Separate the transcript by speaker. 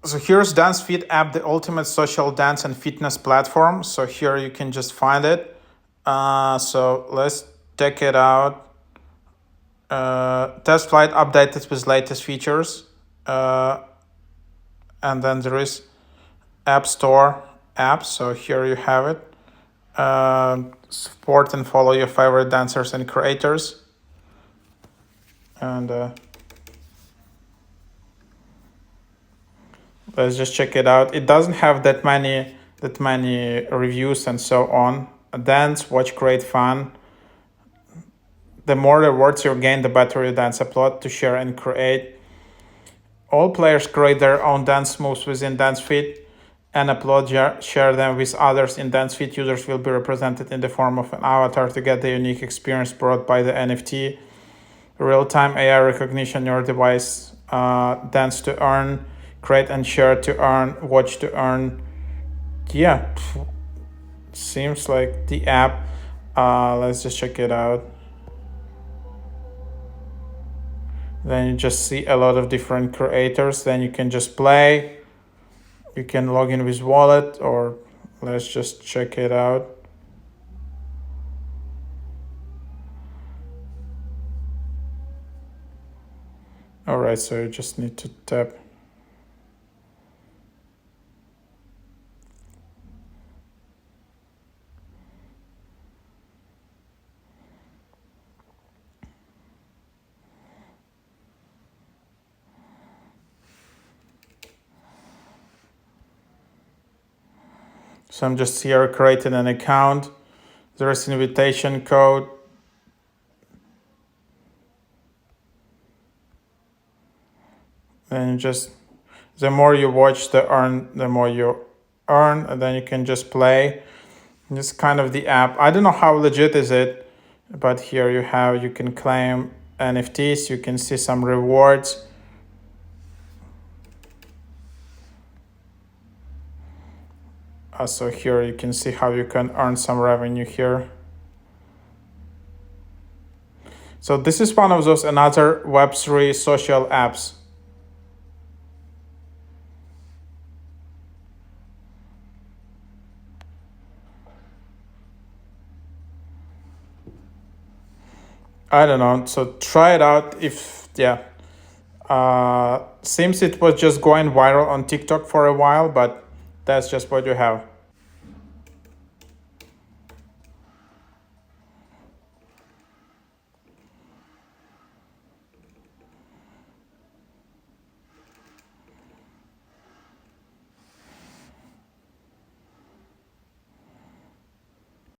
Speaker 1: So here's Dancefit App, the ultimate social dance and fitness platform. So here you can just find it. So let's check it out. Test flight updated with latest features. And then there is App Store app. So here you have it. Support and follow your favorite dancers and creators. And let's just check it out. It doesn't have that many reviews and so on. Dance, watch, create fun. The more rewards you gain, the better your dance upload to share and create. All players create their own dance moves within Dancefit and upload, share them with others in Dancefit. Users will be represented in the form of an avatar to get the unique experience brought by the NFT. Real-time AI recognition your device, dance to earn, create and share to earn, watch to earn. Yeah, seems like the app. Let's just check it out. Then you just see a lot of different creators. Then you can just play. You can log in with wallet, or let's just check it out. All right, so you just need to tap. So I'm just here creating an account. There is an invitation code. And just the more you watch, the more you earn, and then you can just play. This is kind of the app. I don't know how legit is it, but here you can claim NFTs. You can see some rewards. So here you can see how you can earn some revenue here. So this is one of those another Web3 social apps. I don't know. So try it out if, yeah. Seems it was just going viral on TikTok for a while, but that's just what you have.